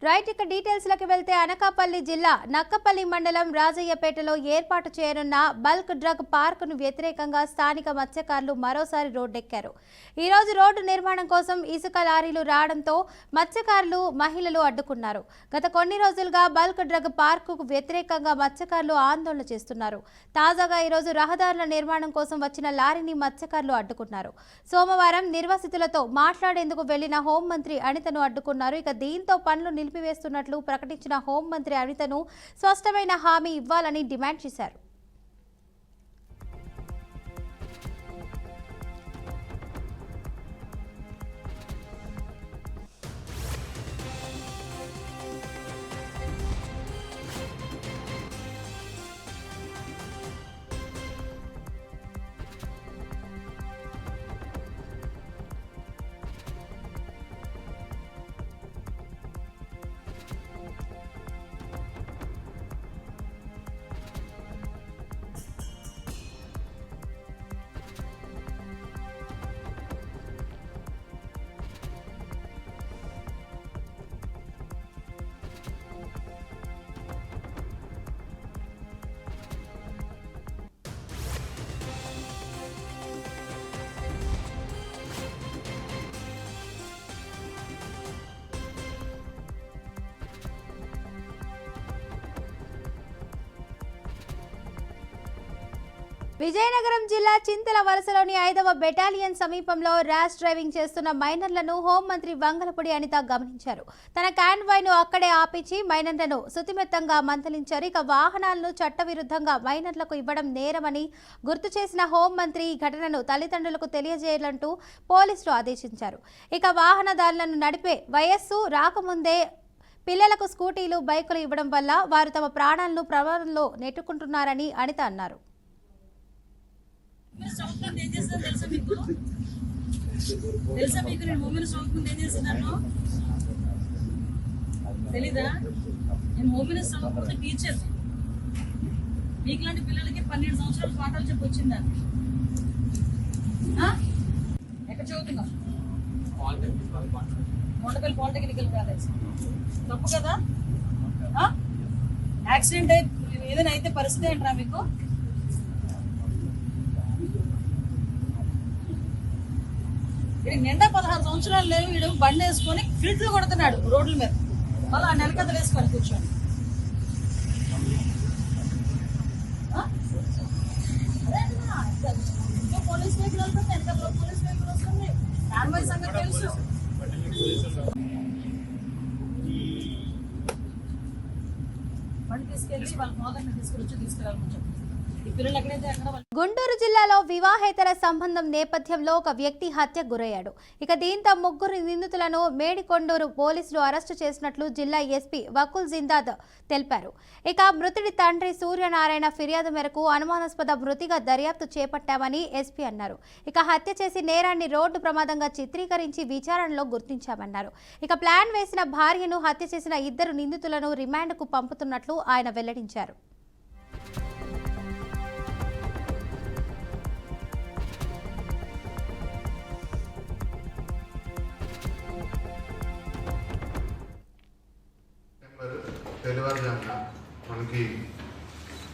Right ఇక details లోకి వెళ్తే అనకాపల్లి జిల్లా నక్కపల్లి మండలం రాజయ్యపేటలో ఏర్పాటు చేయనున్న బల్క్ డ్రగ్ పార్కును వ్యతిరేకంగా స్థానిక మత్స్యకారులు మరోసారి రోడ్డెక్కారు. ఈ రోజు రోడ్డు నిర్మాణం కోసం ఇసుక లారీలు రావడంతో మత్స్యకారులు మహిళలు అడ్డుకున్నారు. గత కొన్ని రోజులుగా బల్క్ డ్రగ్ పార్కుకు వ్యతిరేకంగా మత్స్యకారులు ఆందోళన చేస్తున్నారు. తాజాగా ఈ రోజు రహదారుల నిర్మాణం కోసం వచ్చిన లారీని మత్స్యకారులు అడ్డుకున్నారు. సోమవారం నిర్వాసితులతో మాట్లాడేందుకు వెళ్లిన హోంమంత్రి అనితను అడ్డుకున్నారు. ఇక దీంతో పనులు నిలిపివేస్తున్నట్లు ప్రకటించిన హోంమంత్రి అనితను స్పష్టమైన హామీ ఇవ్వాలని డిమాండ్ చేశారు. విజయనగరం జిల్లా చింతల వలసలోని 5వ బెటాలియన్ సమీపంలో ర్యాష్ డ్రైవింగ్ చేస్తున్న మైనర్లను హోంమంత్రి వంగలపూడి అనిత గమనించారు. తన కాన్వాయ్ను అక్కడే ఆపించి మైనర్లను శుతిమెత్తంగా మందలించారు. ఇక వాహనాలను చట్టవిరుద్ధంగా మైనర్లకు ఇవ్వడం నేరమని గుర్తు చేసిన హోంమంత్రి ఈ ఘటనను తల్లిదండ్రులకు తెలియజేయాలంటూ పోలీసులు ఆదేశించారు. ఇక వాహనదారులను నడిపే వయస్సు రాకముందే పిల్లలకు స్కూటీలు, బైకులు ఇవ్వడం వల్ల వారు తమ ప్రాణాలను ప్రమాదంలో నెట్టుకుంటున్నారని అనిత అన్నారు. తెలుసా మీకు నేను మూవీలో చదువుకుంది ఏం చేస్తున్నాను తెలీదా? నేను మూవీలో చదువుకుంటే టీచర్. మీకులాంటి పిల్లలకి 12 సంవత్సరాలు పాఠాలు చెప్పొచ్చిందా? ఎక్కడ చదువుతున్నావు? మొండపల్లి పాలిటెక్నికల్ కాలేజ్. తప్పు కదా? యాక్సిడెంట్ ఏదైనా అయితే పరిస్థితి ఏంట్రా మీకు? నిండా 16 సంవత్సరాలు లేవు. వీడు బండి వేసుకొని ఫిల్ట్లు కొడుతున్నాడు రోడ్ల మీద. మళ్ళీ ఆ నెలకథలు వేసుకొని కూర్చోండి. పోలీస్ వెహికల్ వెళ్తుంది, వెనకాల పోలీస్ వెహికల్ వస్తుంది. కాన్వాయ్ సంగతి తెలుసు. బండి తీసుకెళ్ళి వాళ్ళ మోదర్ని తీసుకురావాలని చెప్పి గుంటూరు జిల్లాలో వివాహేతర సంబంధం నేపథ్యంలో ఒక వ్యక్తి హత్యకు గురయ్యాడు. ఇక దీంతో 3 నిందితులను మేడికొండూరు పోలీసులు అరెస్టు చేసినట్లు జిల్లా ఎస్పీ వకుల్ జిందాద్ తెలిపారు. ఇక మృతుడి తండ్రి సూర్యనారాయణ ఫిర్యాదు మేరకు అనుమానాస్పద మృతిగా దర్యాప్తు చేపట్టామని ఎస్పీ అన్నారు. ఇక హత్య చేసి నేరాన్ని రోడ్డు ప్రమాదంగా చిత్రీకరించి విచారణలో గుర్తించామన్నారు. ఇక ప్లాన్ వేసిన భార్యను హత్య చేసిన 2 నిందితులను రిమాండ్కు పంపుతున్నట్లు ఆయన వెల్లడించారు. తెల్లవారుజామున మనకి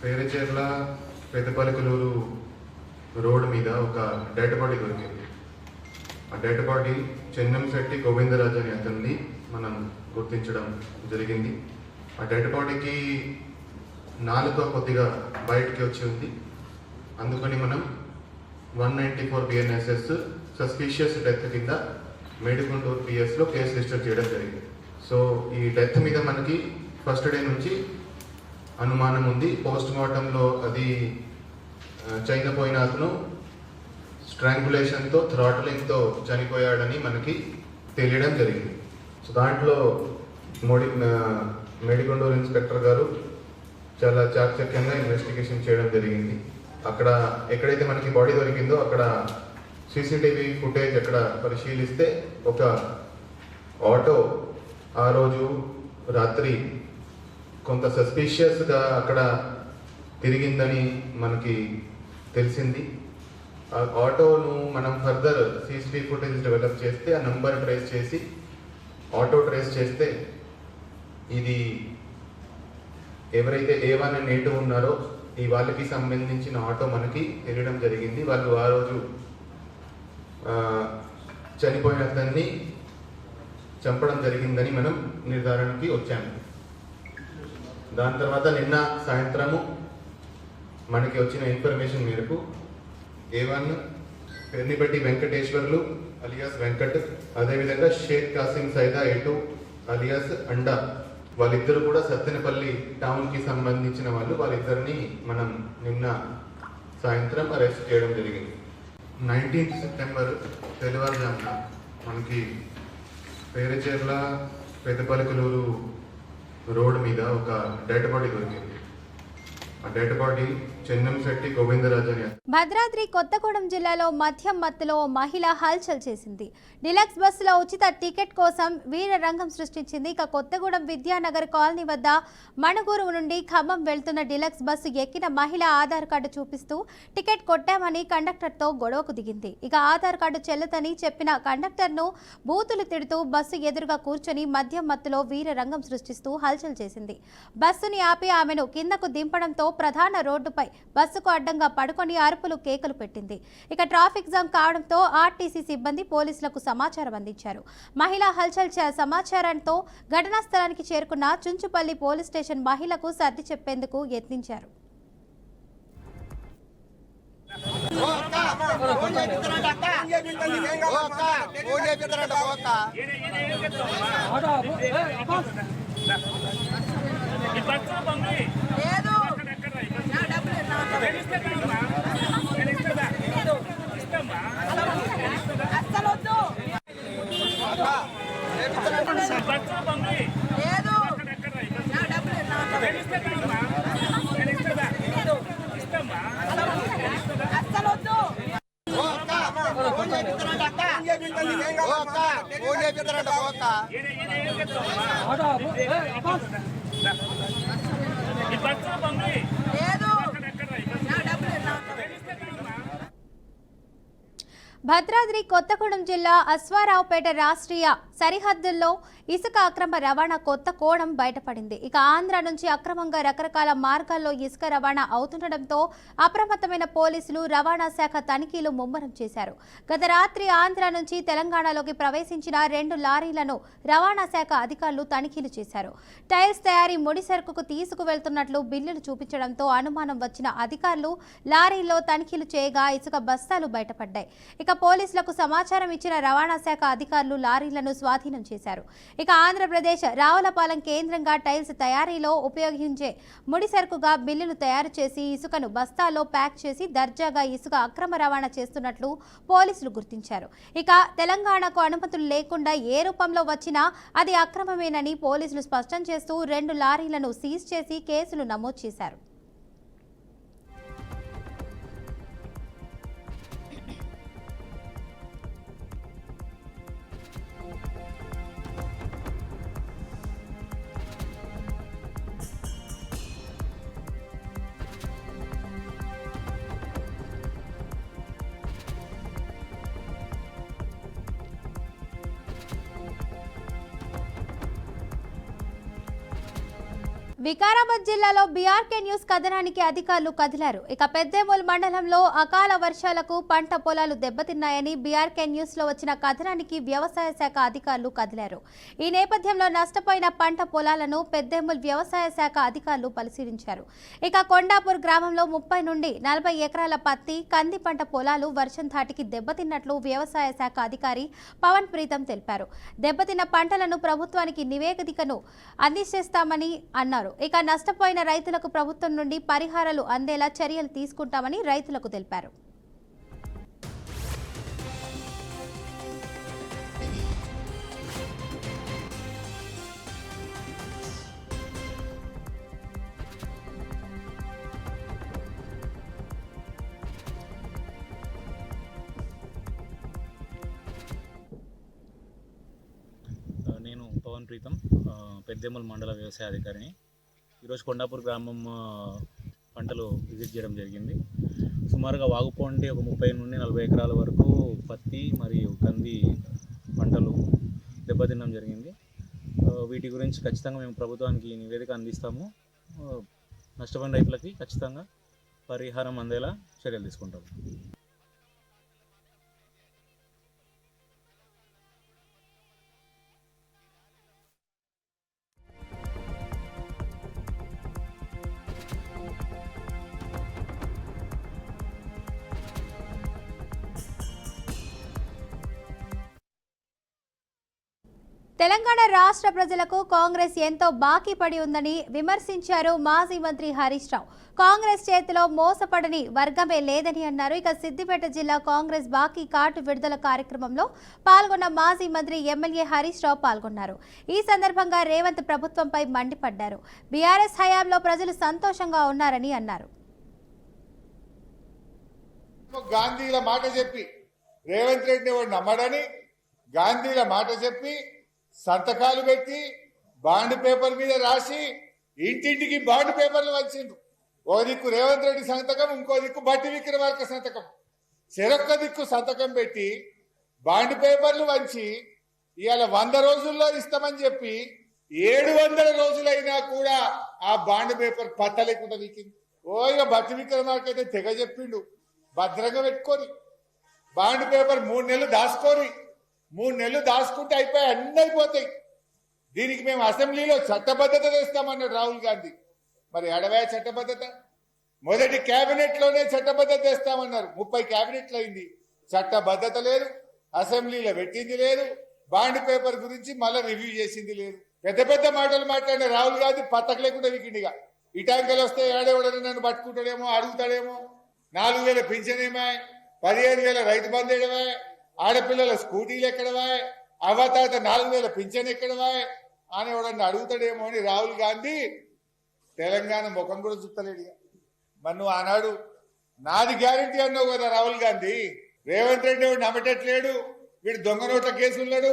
పేరచేర్ల పెద్దపల్లికలూరు రోడ్ మీద ఒక డెడ్ బాడీ దొరికింది. ఆ డెడ్ బాడీ చెన్నంశెట్టి గోవిందరాజు అని అతన్ని మనం గుర్తించడం జరిగింది. ఆ డెడ్ బాడీకి నాలుక కొద్దిగా బయటికి వచ్చి ఉంది. అందుకని మనం 194 BNSS సస్పీషియస్ డెత్ కింద మేడికొండూరు పిఎస్లో కేసు రిజిస్టర్ చేయడం జరిగింది. సో ఈ డెత్ మీద మనకి ఫస్ట్ డే నుంచి అనుమానం ఉంది. పోస్ట్ మార్టంలో అది చైనపోయిన అతను స్ట్రాంగులేషన్తో, థ్రాట్లింగ్తో చనిపోయాడని మనకి తెలియడం జరిగింది. సో దాంట్లో మేడికొండూరు ఇన్స్పెక్టర్ గారు చాలా చాకచక్యంగా ఇన్వెస్టిగేషన్ చేయడం జరిగింది. అక్కడ ఎక్కడైతే మనకి బాడీ దొరికిందో అక్కడ సీసీటీవీ ఫుటేజ్ అక్కడ పరిశీలిస్తే ఒక ఆటో ఆ రోజు రాత్రి కొంత సస్పీషియస్గా అక్కడ తిరిగిందని మనకి తెలిసింది. ఆ ఆటోను మనం ఫర్దర్ సీసీటీవీ ఫుటేజ్ డెవలప్ చేస్తే ఆ నంబర్ ట్రేస్ చేసి ఆటో ట్రేస్ చేస్తే ఇది ఎవరైతే A1 and A2 ఉన్నారో ఈ వాళ్ళకి సంబంధించిన ఆటో మనకి వెళ్ళడం జరిగింది. వాళ్ళు ఆ రోజు చనిపోయిన అతన్ని చంపడం జరిగిందని మనం నిర్ధారణకి వచ్చాము. దాని తర్వాత నిన్న సాయంత్రము మనకి వచ్చిన ఇన్ఫర్మేషన్ మేరకు A1 పెర్నిపట్టి వెంకటేశ్వర్లు అలియాస్ వెంకట్, అదేవిధంగా షేక్ కాసిం సైదా A2 అలియాస్ అండా, వాళ్ళిద్దరు కూడా సత్తెనపల్లి టౌన్కి సంబంధించిన వాళ్ళు. వాళ్ళిద్దరిని మనం నిన్న సాయంత్రం అరెస్ట్ చేయడం జరిగింది. 19th సెప్టెంబర్ తెల్లవారుజామున మనకి పేరచేర్ల పెద్దపల్లికలూరు రోడ్ మీద ఒక డెడ్ బాడీ దొరికింది. ఆ డెడ్ బాడీ చెన్నంశెట్టి గోవిందరాజు అని. భద్రాద్రి కొత్తగూడెం జిల్లాలో మద్యం మత్తులో ఓ మహిళ హల్చల్ చేసింది. డిలక్స్ బస్సులో ఉచిత టికెట్ కోసం వీర రంగం సృష్టించింది. ఇక కొత్తగూడెం విద్యానగర్ కాలనీ వద్ద మణుగూరు నుండి ఖమ్మం వెళ్తున్న డిలక్స్ బస్సు ఎక్కిన మహిళ ఆధార్ కార్డు చూపిస్తూ టికెట్ కొట్టామని కండక్టర్తో గొడవకు దిగింది. ఇక ఆధార్ కార్డు చెల్లదని చెప్పిన కండక్టర్ను బూతులు తిడుతూ బస్సు ఎదురుగా కూర్చొని మద్యం మత్తులో వీర రంగం సృష్టిస్తూ హల్చల్ చేసింది. బస్సుని ఆపి ఆమెను కిందకు దింపడంతో ప్రధాన రోడ్డుపై బస్సుకు అడ్డంగా పడుకొని అరుపులు కేకలు పెట్టింది. ఇక ట్రాఫిక్ జామ్ కావడంతో ఆర్టీసీ సిబ్బంది పోలీసులకు సమాచారం అందించారు. మహిళా హల్చల్ సమాచారంతో ఘటనా స్థలానికి చేరుకున్న చుంచుపల్లి పోలీస్ స్టేషన్ మహిళకు సర్ది చెప్పేందుకు యత్నించారు. భద్రాద్రి కొత్తగూడెం జిల్లా అశ్వారావుపేట రాష్ట్రీయ సరిహద్దుల్లో ఇసుక అక్రమ రవాణా కొత్త కోణం బయటపడింది. ఇక ఆంధ్ర నుంచి అక్రమంగా రకరకాల మార్గాల్లో ఇసుక రవాణా అవుతుండటంతో అప్రమత్తమైన పోలీసులు రవాణా శాఖ తనిఖీలు ముమ్మరం చేశారు. గత రాత్రి ఆంధ్ర నుంచి తెలంగాణలోకి ప్రవేశించిన 2 లారీలను రవాణా శాఖ అధికారులు తనిఖీలు చేశారు. టైల్స్ తయారీ ముడి సరుకుకు తీసుకువెళ్తున్నట్లు బిల్లులు చూపించడంతో అనుమానం వచ్చిన అధికారులు లారీల్లో తనిఖీలు చేయగా ఇసుక బస్తాలు బయటపడ్డాయి. ఇక పోలీసులకు సమాచారం ఇచ్చిన రవాణా శాఖ అధికారులు లారీలను స్వాధీనం చేశారు. ఇక ఆంధ్రప్రదేశ్ రావులపాలెం కేంద్రంగా టైల్స్ తయారీలో ఉపయోగించే ముడి సరుకుగా బిల్లులు తయారు చేసి ఇసుకను బస్తాల్లో ప్యాక్ చేసి దర్జాగా ఇసుక అక్రమ రవాణా చేస్తున్నట్లు పోలీసులు గుర్తించారు. ఇక తెలంగాణకు అనుమతులు లేకుండా ఏ రూపంలో వచ్చినా అది అక్రమమేనని పోలీసులు స్పష్టం చేస్తూ 2 లారీలను సీజ్ చేసి కేసులు నమోదు చేశారు. వికారాబాద్ జిల్లాలో బీఆర్కే న్యూస్ కథనానికి అధికారులు కదిలారు. ఇక పెద్దేమూల్ మండలంలో అకాల వర్షాలకు పంట పొలాలు దెబ్బతిన్నాయని బీఆర్కే న్యూస్ లో వచ్చిన కథనానికి వ్యవసాయ శాఖ అధికారులు కదిలారు. ఈ నేపథ్యంలో నష్టపోయిన పంట పొలాలను పెద్దేమూల్ వ్యవసాయ శాఖ అధికారులు పరిశీలించారు. ఇక కొండాపూర్ గ్రామంలో 30 నుండి 40 ఎకరాల పత్తి, కంది పంట పొలాలు వర్షం ధాటికి దెబ్బతిన్నట్లు వ్యవసాయ శాఖ అధికారి పవన్ ప్రీతం తెలిపారు. దెబ్బతిన్న పంటలను ప్రభుత్వానికి నివేదికను అందించేస్తామని అన్నారు. ఇక నష్టపోయిన రైతులకు ప్రభుత్వం నుండి పరిహారాలు అందేలా చర్యలు తీసుకుంటామని రైతులకు తెలిపారు. నేను పవన్ ప్రీతం, పెద్దేమూల్ మండల వ్యవసాయ అధికారిని. ఈరోజు కొండాపూర్ గ్రామం పంటలు విజిట్ చేయడం జరిగింది. సుమారుగా వాగుపోండి ఒక 30 నుండి 40 ఎకరాల వరకు పత్తి మరియు కంది పంటలు దెబ్బతినడం జరిగింది. వీటి గురించి ఖచ్చితంగా మేము ప్రభుత్వానికి నివేదిక అందిస్తాము. నష్టపోయిన రైతులకి ఖచ్చితంగా పరిహారం అందేలా చర్యలు తీసుకుంటాము. తెలంగాణ రాష్ట్ర ప్రజలకు కాంగ్రెస్ ఎంతో బాకీ పడి ఉందని విమర్శించారు మాజీ మంత్రి హరీష్ రావు. కాంగ్రెస్ చేతిలో మోసపడని వర్గమే లేదని అన్నారు. ఇక సిద్దిపేట జిల్లా కాంగ్రెస్ బాకీ కార్డు విడుదల కార్యక్రమంలో పాల్గొన్న మాజీ మంత్రి ఎమ్మెల్యే హరీష్ రావు పాల్గొన్నారు. ఈ సందర్భంగా రేవంత్ ప్రభుత్వంపై మండిపడ్డారు. బీఆర్ఎస్ హయాంలో ప్రజలు సంతోషంగా ఉన్నారని అన్నారు. గాంధీల మాట చెప్పి రేవంత్ రెడ్డి వాడు నమ్మడని గాంధీల మాట చెప్పి సంతకాలు పెట్టి బాండ్ పేపర్ మీద రాసి ఇంటింటికి బాండ్ పేపర్లు వచ్చిండ్రు. ఓ దిక్కు రేవంత్ రెడ్డి సంతకం, ఇంకో దిక్కు బట్టి విక్రమార్క సంతకం, చెరొక్క దిక్కు సంతకం పెట్టి బాండ్ పేపర్లు వంచి ఇవాళ 100 రోజుల్లో ఇస్తామని చెప్పి 700 రోజులైనా కూడా ఆ బాండ్ పేపర్ పత్త లేకుండా వీకింది. ఇక బట్టి విక్రమార్క అయితే తెగ చెప్పిండు, భద్రంగా పెట్టుకొని బాండ్ పేపర్ 3 నెలలు దాచుకొని 3 నెలలు దాచుకుంటే అయిపోయి అన్ని అయిపోతాయి. దీనికి మేము అసెంబ్లీలో చట్టబద్ధత తెస్తామన్నాడు రాహుల్ గాంధీ. మరి ఎడవే చట్టబద్ధత? మొదటి కేబినెట్ లోనే చట్టబద్ధత తెస్తామన్నారు. 30 కేబినెట్లు అయింది, చట్టబద్ధత లేదు, అసెంబ్లీలో పెట్టింది లేదు, బాండ్ పేపర్ గురించి మళ్ళీ రివ్యూ చేసింది లేదు. పెద్ద పెద్ద మాటలు మాట్లాడిన రాహుల్ గాంధీ పత్తక లేకుండా వికిండిగా ఇటాంకలు వస్తే ఏడేవాడని నన్ను పట్టుకుంటాడేమో, అడుగుతాడేమో. 4,000 పింఛన్ ఏమే, 15,000 రైతు బంధు ఎడవే, ఆడపిల్లల స్కూటీలు ఎక్కడవా, అవతాత 4,000 పింఛన్ ఎక్కడవా అని ఎవడన్నా అడుగుతాడేమో అని రాహుల్ గాంధీ తెలంగాణ ముఖం కూడా చూస్తలేడు. మరి నువ్వు ఆనాడు నాది గ్యారంటీ అన్నావు కదా రాహుల్ గాంధీ. రేవంత్ రెడ్డి వాడు నమ్మటట్లేడు, వీడు దొంగ నోట్ల కేసు ఉన్నాడు,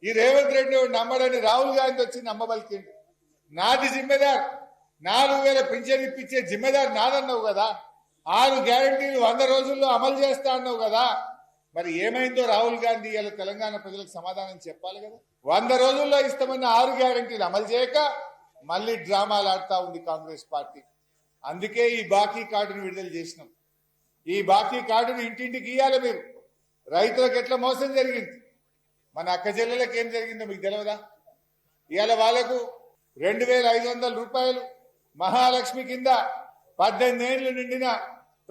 ఈ రేవంత్ రెడ్డి వాడు నమ్మడని రాహుల్ గాంధీ వచ్చి నమ్మబలికిండు. నాది జిమ్మెదార్, 4,000 పింఛన్ ఇప్పించే జిమ్మెదార్ నాదన్నావు కదా. 6 గ్యారంటీలు 100 రోజుల్లో అమలు చేస్తా అన్నావు కదా. మరి ఏమైందో రాహుల్ గాంధీ ఇలా తెలంగాణ ప్రజలకు సమాధానం చెప్పాలి కదా. 100 రోజుల్లో ఇస్తామన్న 6 గ్యారంటీలు అమలు చేయక మళ్ళీ డ్రామాలు ఆడుతా ఉంది కాంగ్రెస్ పార్టీ. అందుకే ఈ బాకీ కార్డును విడుదల చేసినాం. ఈ బాకీ కార్డును ఇంటింటికి ఇయ్యాలి. మీరు రైతులకు ఎట్లా మోసం జరిగింది, మన అక్క చెల్లెలకు ఏం జరిగిందో మీకు తెలియదా? ఇవాళ వాళ్లకు 2,500 రూపాయలు మహాలక్ష్మి కింద 18 ఏళ్లు నిండిన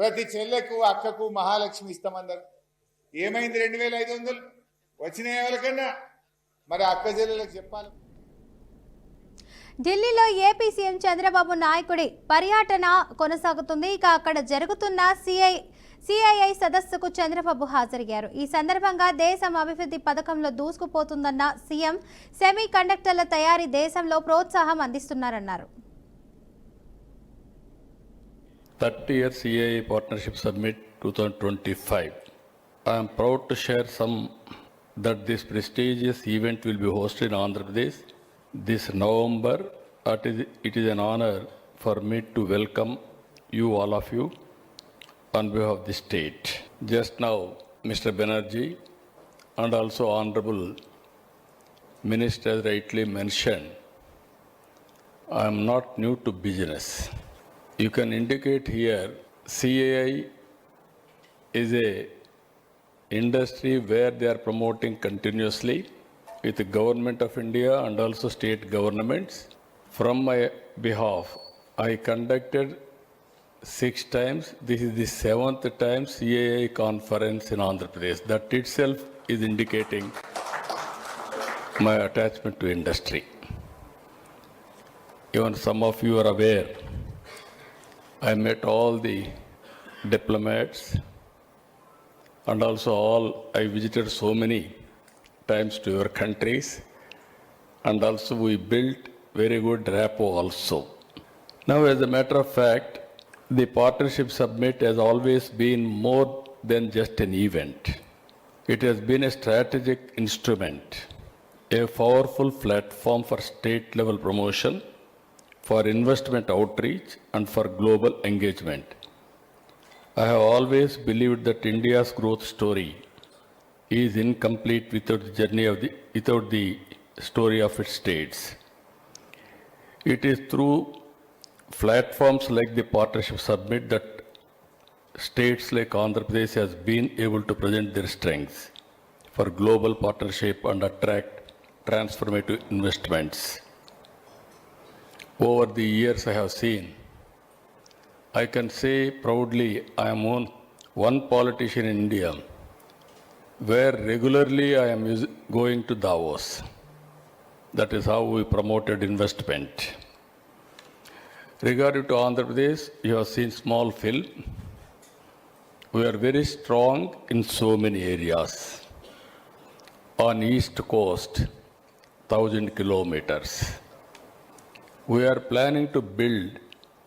ప్రతి చెల్లెకు అక్కకు మహాలక్ష్మి ఇస్తామన్నారు. ఏమైంది? 2,500 వచ్చినాయి ఎవరికన్నా? మరి అక్క చెల్లెలకు చెప్పాలి. ఢిల్లీలో ఏపీ సీఎం చంద్రబాబు నాయుడి పర్యటన కొనసాగుతుంది. ఇక అక్కడ జరుగుతున్న సిఐఐ సదస్సుకు చంద్రబాబు హాజరయ్యారు. ఈ సందర్భంగా దేశం అభివృద్ధి పథకంలో దూసుకుపోతుందన్న సీఎం సెమీ కండక్టర్ల తయారీ దేశంలో ప్రోత్సాహం అందిస్తున్నారన్నారు. 30th CII Partnership Summit 2025. I am proud to share that this prestigious event will be hosted in Andhra Pradesh this November. It is an honor for me to welcome you, all of you, on behalf of the state. Just now, Mr. Banerjee and also Honorable Minister rightly mentioned, I am not new to business. You can indicate here, CII is a industry where they are promoting continuously with the government of India and also state governments. From my behalf, I conducted 6 times. This is the 7th time CII conference in Andhra Pradesh. That itself is indicating my attachment to industry. Even some of you are aware, I met all the diplomats and also I visited so many times to your countries, and also we built very good rapport also. Now, as a matter of fact, the partnership summit has always been more than just an event. It has been a strategic instrument, a powerful platform for state level promotion, for investment outreach and for global engagement. I have always believed that India's growth story is incomplete without the story of its states. It is through platforms like the Partnership Summit that states like Andhra Pradesh has been able to present their strengths for global partnership and attract transformative investments. Over the years I have seen, I can say proudly I am one politician in India where regularly I am going to Davos. That is how we promoted investment. Regarding to Andhra Pradesh, you have seen small fill. We are very strong in so many areas. On east coast, 1,000 kilometers. We are planning to build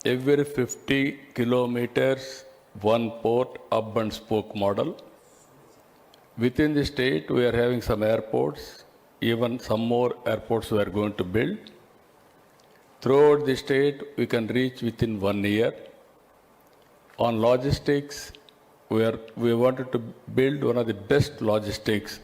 every 50 kilometers one port hub and spoke model. Within the state, we are having some airports, even some more airports we are going to build. Throughout the state, we can reach within 1 year. On logistics, we wanted to build one of the best logistics